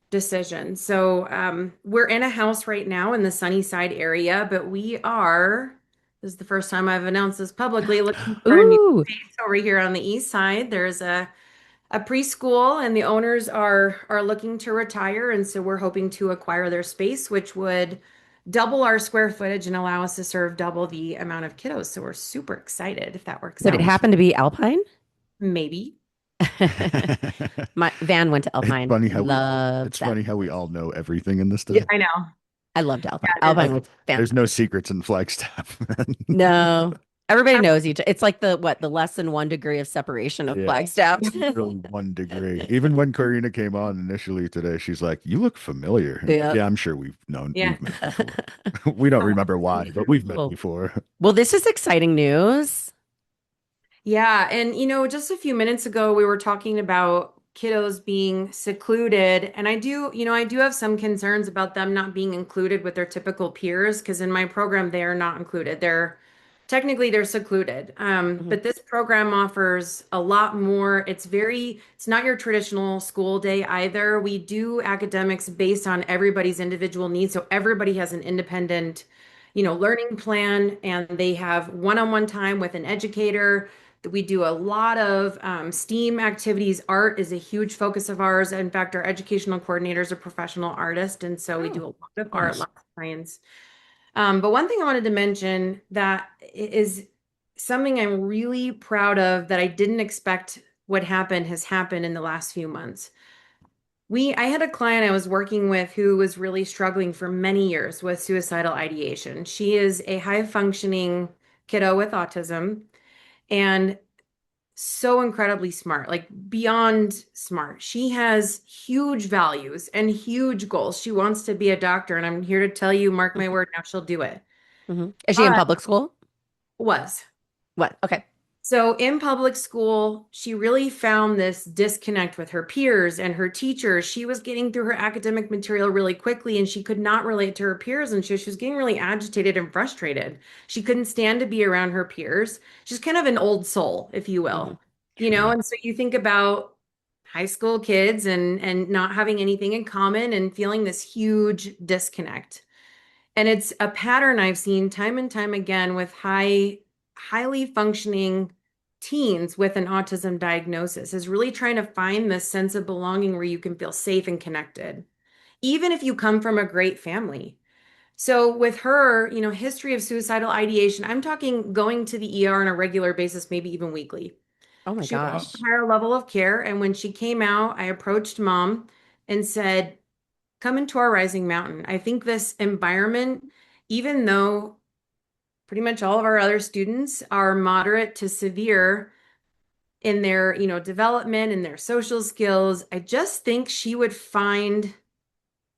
decision. So we're in a house right now in the Sunnyside area, but this is the first time I've announced this publicly, looking for a new Ooh, space over here on the east side. There's a preschool and the owners are looking to retire. And so we're hoping to acquire their space, which would double our square footage and allow us to serve double the amount of kiddos. So we're super excited if that works would it out. happen to be Alpine? Maybe. My van went to It's Alpine. funny how we Loved it's that. funny how we all know everything in this Yeah, stuff. I know. I loved Alpine. Yeah, it is. Alpine was There's no fantastic. secrets in Flagstaff, man. No, everybody knows each. It's like the less than 1 degree of separation of Yeah, Flagstaff. really 1 degree. Even when Karina came on initially today, she's like, "You look familiar." And, Yeah. yeah, I'm sure Yeah. we've met before. We don't remember why, but we've met Cool. before. Well, this is exciting news. Yeah, and just a few minutes ago we were talking about kiddos being secluded, and I do have some concerns about them not being included with their typical peers because in my program they are not included. They're secluded. Mhm. But this program offers a lot more. It's not your traditional school day either. We do academics based on everybody's individual needs, so everybody has an independent, learning plan, and they have one-on-one time with an educator. We do a lot of STEAM activities. Art is a huge focus of ours. In fact, our educational coordinator is a professional artist, and so we do Oh, a lot of art, Nice. lots of science. But one thing I wanted to mention that is something I'm really proud of that I didn't expect would happen has happened in the last few months. I had a client I was working with who was really struggling for many years with suicidal ideation. She is a high functioning kiddo with autism and so incredibly smart, like beyond smart. She has huge values and huge goals. She wants to be a doctor, and I'm here to tell you, mark my word, now she'll do it. Is she in But public school? was. What? Okay. So in public school, she really found this disconnect with her peers and her teachers. She was getting through her academic material really quickly and she could not relate to her peers. And she was getting really agitated and frustrated. She couldn't stand to be around her peers. She's kind of an old soul, if you Hmm. will. Sure. And so you think about high school kids and not having anything in common and feeling this huge disconnect. And it's a pattern I've seen time and time again with highly functioning teens with an autism diagnosis is really trying to find this sense of belonging where you can feel safe and connected, even if you come from a great family. So with her, history of suicidal ideation, I'm talking going to the ER on a regular basis, maybe even weekly. Oh my She wanted Wow. gosh. a higher level of care. And when she came out, I approached mom and said, come into our Rising Mountain. I think this environment, even though pretty much all of our other students are moderate to severe in their, development and their social skills, I just think she would find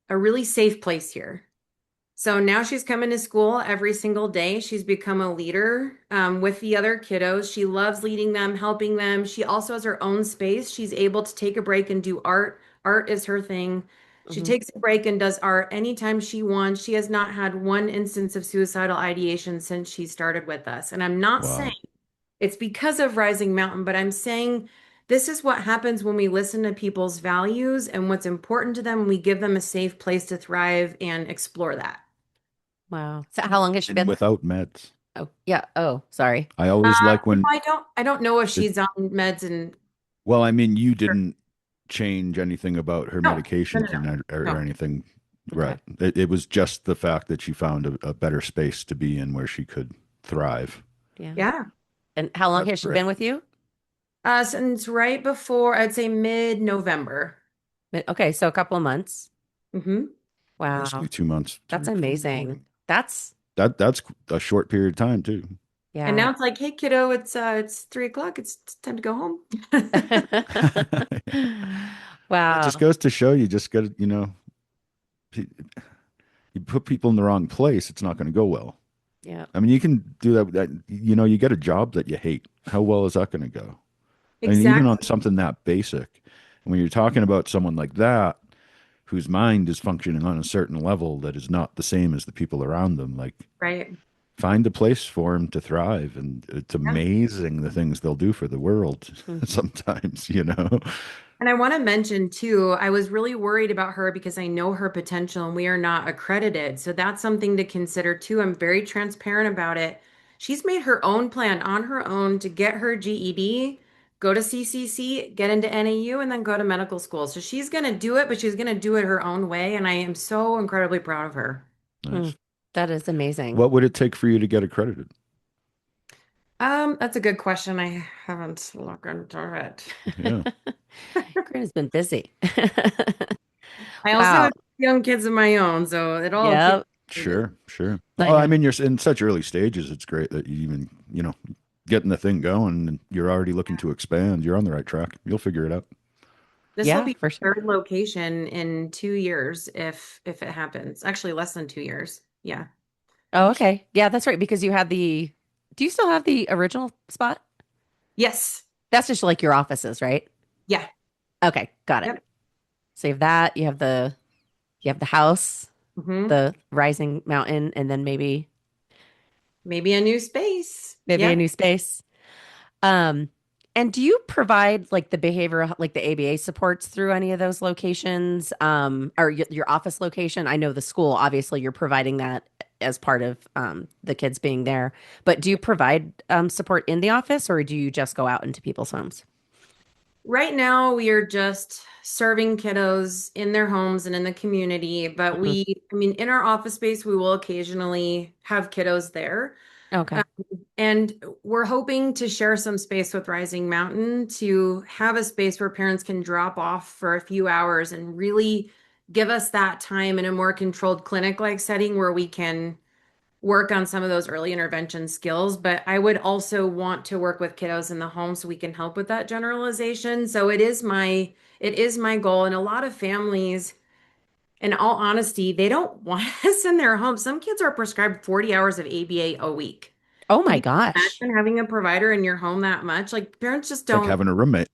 a really safe place here. So now she's coming to school every single day. She's become a leader with the other kiddos. She loves leading them, helping them. She also has her own space. She's able to take a break and do art. Art is her thing. She Hmm. takes a break and does art anytime she wants. She has not had one instance of suicidal ideation since she started with us. And I'm not saying Wow. it's because of Rising Mountain, but I'm saying this is what happens when we listen to people's values and what's important to them. We give them a safe place to thrive and explore that. Wow. So how long has she And been there? without meds. Oh, yeah. Oh, sorry. I always like No, when I don't know if it, she's on meds and well, I mean, you didn't change anything about her no, no, no, medications no, or no. anything. Okay. Right. It was just the fact that she found a better space to be in where she could thrive. Yeah. Yeah. And how long That's has she great. been with you? Since right before, I'd say mid-November. Okay, so a couple of months. Hmm. Basically Wow. 2 months. That's Three, four, amazing. That's that's a short period of time too. And yeah. now it's like, hey, kiddo, it's 3 o'clock. It's time to go home. Well, it just Wow. goes to show you just got to, pe- you put people in the wrong place, it's not going to go well. Yeah. I mean, you can do you get a job that you hate. How well is that going to go? I mean, even on Exactly. something that basic. And when you're talking about someone like that, whose mind is functioning on a certain level that is not the same as the people around them, like Right. find a place for them to thrive. And it's Yeah. amazing the things they'll do for the world Mhm. sometimes. And I want to mention too, I was really worried about her because I know her potential and we are not accredited. So that's something to consider too. I'm very transparent about it. She's made her own plan on her own to get her GED, go to CCC, get into NAU, and then go to medical school. So she's going to do it, but she's going to do it her own way. And I am so incredibly proud of her. Nice. Mm. That is amazing. What would it take for you to get accredited? That's a good question. I haven't looked into it. Yeah, Karina's been busy. I also Wow. have young kids of my own, so it all keeps Yep. me busy. sure, sure. I Well, I know. mean, you're in such early stages. It's great that you even, getting the thing going and you're already looking to expand. You're on the right track. You'll figure it out. This will Yeah, be for sure. third location in 2 years if it happens. Actually, less than 2 years. Yeah. Oh, okay. Yeah, that's right. Because you had do you still have the original spot? Yes. That's just like your offices, right? Yeah. Okay, got it. Yep. So you have that, you have the house, Hmm. the rising mountain, and then Maybe a new space. maybe a Yeah. new space. Um, and do you provide like the behavioral, like the ABA supports through any of those locations, or your office location? I know the school, obviously, you're providing that as part of the kids being there. But do you provide support in the office, or do you just go out into people's homes? Right now, we are just serving kiddos in their homes and in the community, but Mhm. I mean, in our office space, we will occasionally have kiddos there. Okay. And we're hoping to share some space with Rising Mountain to have a space where parents can drop off for a few hours and really give us that time in a more controlled clinic-like setting where we can work on some of those early intervention skills. But I would also want to work with kiddos in the home so we can help with that generalization. So it is my goal. And a lot of families, in all honesty, they don't want us in their home. Some kids are prescribed 40 hours of ABA a week. Oh Can my you gosh. imagine having a provider in your home that much? Like parents just It's like don't. having a roommate.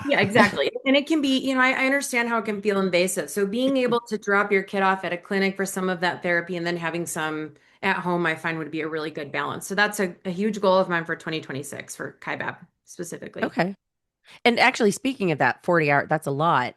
Yeah, exactly. And it can be, I understand how it can feel invasive. So being able to drop your kid off at a clinic for some of that therapy and then having some at home, I find would be a really good balance. So that's a huge goal of mine for 2026 for Kaibab specifically. Okay. And actually, speaking of that 40 hour, that's a lot.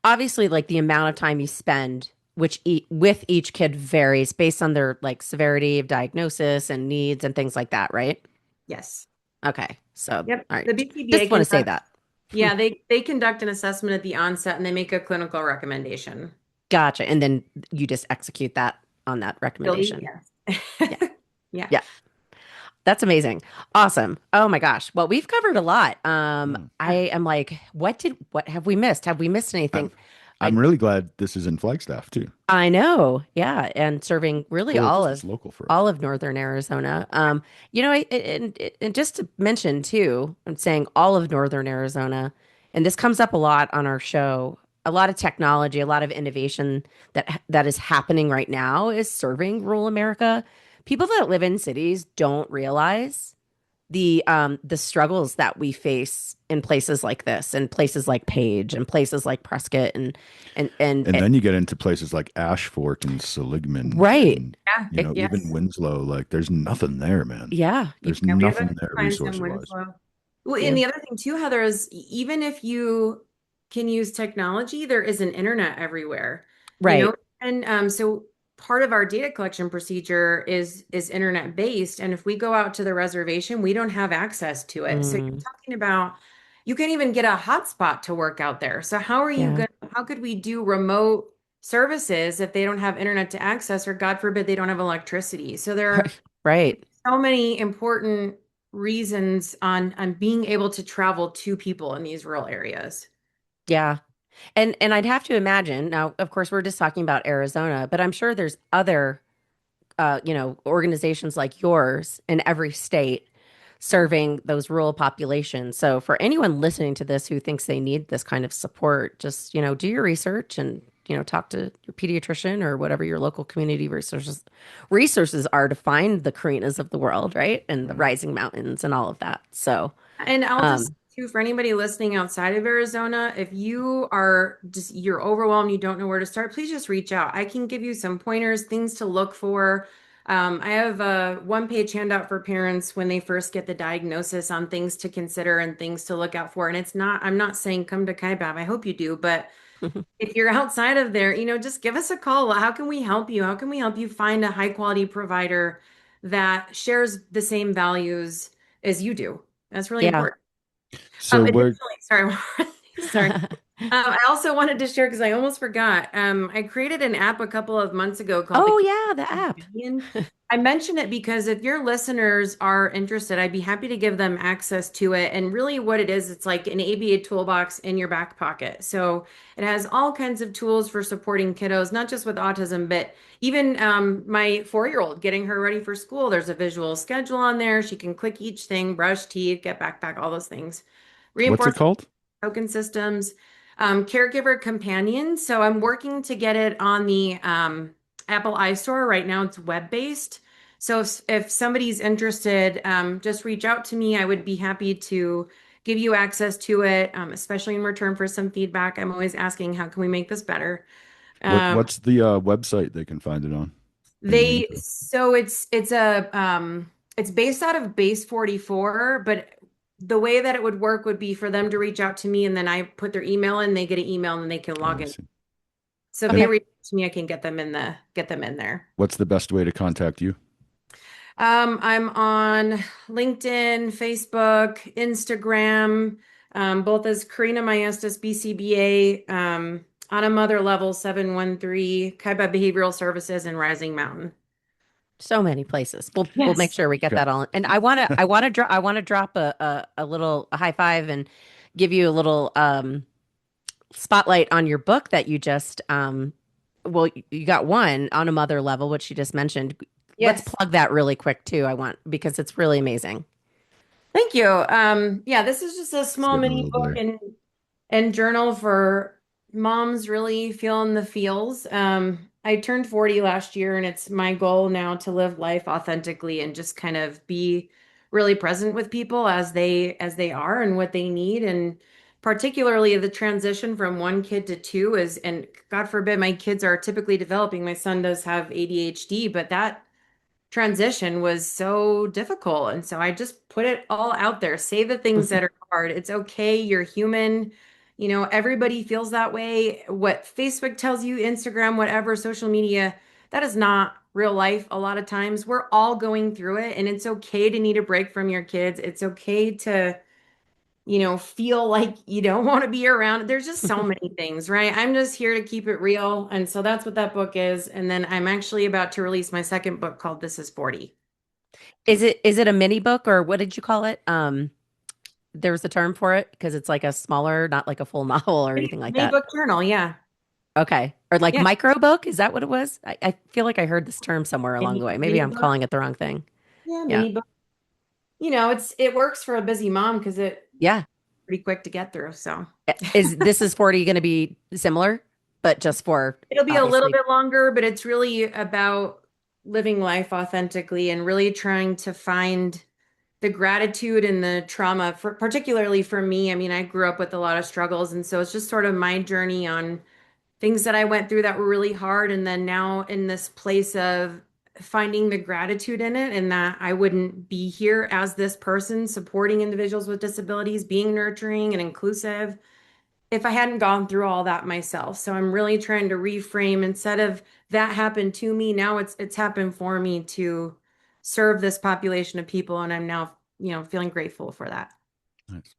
Obviously, like the amount of time you spend, with each kid varies based on their like severity of diagnosis and needs and things like that, right? Yes. Okay. So, all Yep. right. The BCBA Just want to say conduct, that. yeah, they conduct an assessment at the onset and they make a clinical recommendation. Gotcha. And then you just execute that on that Really? recommendation. Yes. Yeah. Yeah. Yeah. That's amazing. Awesome. Oh my gosh. Well, we've covered a lot. Yeah. I am like, what have we missed? Have we missed anything? I'm I I'm really glad this is in Flagstaff too. I know. Yeah, and serving really Cool. This is local for us. all of northern Arizona. And just to mention too, I'm saying all of northern Arizona, and this comes up a lot on our show. A lot of technology, a lot of innovation that is happening right now is serving rural America. People that live in cities don't realize the struggles that we face in places like this, and places like Page, and places like Prescott, And then you get into places like Ashford and Seligman right. and even Yes. Winslow. Like there's nothing there, man. Yeah, you There's Yeah, we have a nothing there clients in resource wise. Winslow. Well, and yeah. the other thing too, Heather, is even if you can use technology, there is an internet everywhere, you know, Right. and so part of our data collection procedure is internet based, and if we go out to the reservation, we don't have access to it. So you're Mm, talking about you can't even get a hotspot to work out there. So yeah. how could we do remote services if they don't have internet to access, or God forbid they don't have electricity? So there are Right. Right. so many important reasons on being able to travel to people in these rural areas. Yeah. And I'd have to imagine, now, of course, we're just talking about Arizona, but I'm sure there's other organizations like yours in every state serving those rural populations. So for anyone listening to this who thinks they need this kind of support, just, do your research and, talk to your pediatrician or whatever your local community resources are to find the Karinas of the world, right? And the rising mountains and all of that. So, And I'll just um, too, for anybody listening outside of Arizona, if you are just you're overwhelmed, you don't know where to start, please just reach out. I can give you some pointers, things to look for. I have a one-page handout for parents when they first get the diagnosis on things to consider and things to look out for. And I'm not saying come to Kaibab. I hope you do, but if you're outside of there, just give us a call. How can we help you? How can we help you find a high quality provider that shares the same values as you do? That's really yeah. important. So where Additionally, sorry, sorry. I also wanted to share because I almost forgot. I created an app a couple of months ago called the Oh yeah, the app. Companion. I mention it because if your listeners are interested, I'd be happy to give them access to it. And really, what it is, it's like an ABA toolbox in your back pocket. So it has all kinds of tools for supporting kiddos, not just with autism, but even my 4-year-old getting her ready for school. There's a visual schedule on there. She can click each thing, brush teeth, get backpack, all those things. what's it Reinforcement called? token systems, caregiver companion. So I'm working to get it on the Apple iStore. Right now it's web-based. So if somebody's interested, just reach out to me. I would be happy to give you access to it, especially in return for some feedback. I'm always asking, how can we make this better? Um, What's the website they can find it on? Any info? so it's based out of base 44, but the way that it would work would be for them to reach out to me, and then I put their email in, they get an email and they can Oh, log I in. see. So if they And Okay. reach out to me, I can get them in there. what's the best way to contact you? I'm on LinkedIn, Facebook, Instagram, both as Karina Maestas, BCBA, on a mother level 713, Kaibab Behavioral Services, and Rising Mountain. So many places. We'll make Yes. sure we get Okay. that all. And I want to drop a high five and give you a little spotlight on your book that you just you got one on a mother level, which you just mentioned. Let's Yes. plug that really quick too. I want because it's really amazing. Thank you. Yeah, this is just a It's small getting a mini little book blurry. and journal for moms really feeling the feels. I turned 40 last year, and it's my goal now to live life authentically and just kind of be really present with people as they are and what they need. And particularly the transition from one kid to two is, and God forbid my kids are typically developing. My son does have ADHD, but that transition was so difficult. And so I just put it all out there. Say the things that are hard. It's okay. You're human. Everybody feels that way. What Facebook tells you, Instagram, whatever, social media, that is not real life. A lot of times we're all going through it, and it's okay to need a break from your kids. It's okay to feel like you don't want to be around. There's just so many things, right? I'm just here to keep it real. And so that's what that book is. And then I'm actually about to release my second book called This is 40. Is it a mini book or what did you call it? There was a term for it because it's like a smaller, not like a full novel or anything like Mini that. book journal, yeah. Okay. Or like Yeah. micro book? Is that what it was? I feel like I heard this term somewhere along the way. Maybe Mini I'm book. calling it the wrong thing. Yeah, Yeah. mini book. It works for a busy mom because it's Yeah. pretty quick to get through. So Is this is 40 going to be similar, but just for it'll be a little obviously. bit longer, but it's really about living life authentically and really trying to find the gratitude and the trauma, particularly for me. I mean, I grew up with a lot of struggles, and so it's just sort of my journey on things that I went through that were really hard, and then now in this place of finding the gratitude in it, and that I wouldn't be here as this person supporting individuals with disabilities, being nurturing and inclusive if I hadn't gone through all that myself. So I'm really trying to reframe, instead of that happened to me, now it's happened for me to serve this population of people. And I'm now, feeling grateful for that. Nice.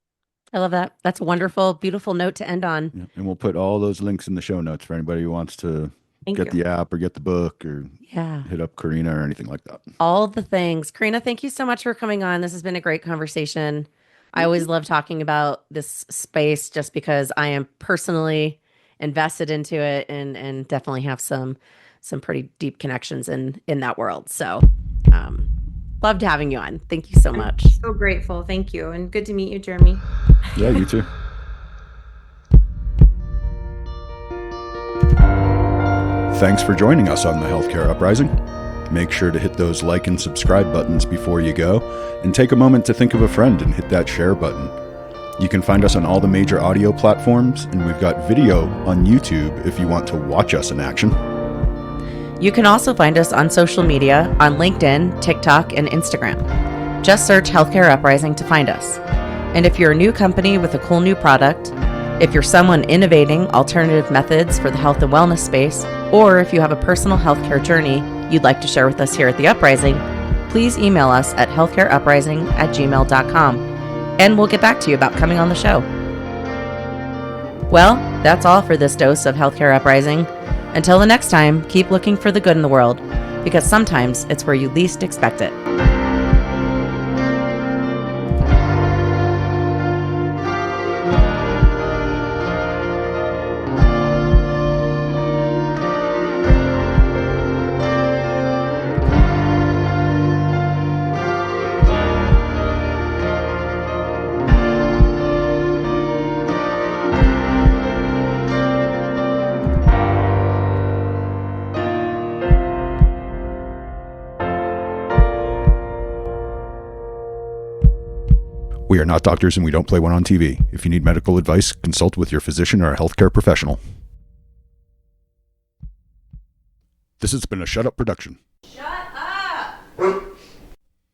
I love that. That's a wonderful, beautiful note to end on. Yeah. And we'll put all those links in the show notes for anybody who wants to Thank get you. the app or get the book or Yeah. hit up Karina or anything like that. All the things. Karina, thank you so much for coming on. This has been a great conversation. I always love talking about this space just because I am personally invested into it and definitely have some pretty deep connections in that world. So loved having you on. Thank you so much. I'm so grateful. Thank you. And good to meet you, Jeremy. Yeah, you too. Thanks for joining us on the Healthcare Uprising. Make sure to hit those like and subscribe buttons before you go, and take a moment to think of a friend and hit that share button. You can find us on all the major audio platforms, and we've got video on YouTube if you want to watch us in action. You can also find us on social media on LinkedIn, TikTok, and Instagram. Just search Healthcare Uprising to find us. And if you're a new company with a cool new product, if you're someone innovating alternative methods for the health and wellness space, or if you have a personal healthcare journey you'd like to share with us here at The Uprising, please email us at healthcareuprising@gmail.com, and we'll get back to you about coming on the show. Well, that's all for this dose of Healthcare Uprising. Until the next time, keep looking for the good in the world, because sometimes it's where you least expect it. We are not doctors and we don't play one on TV. If you need medical advice, consult with your physician or a healthcare professional. This has been a Shut Up production.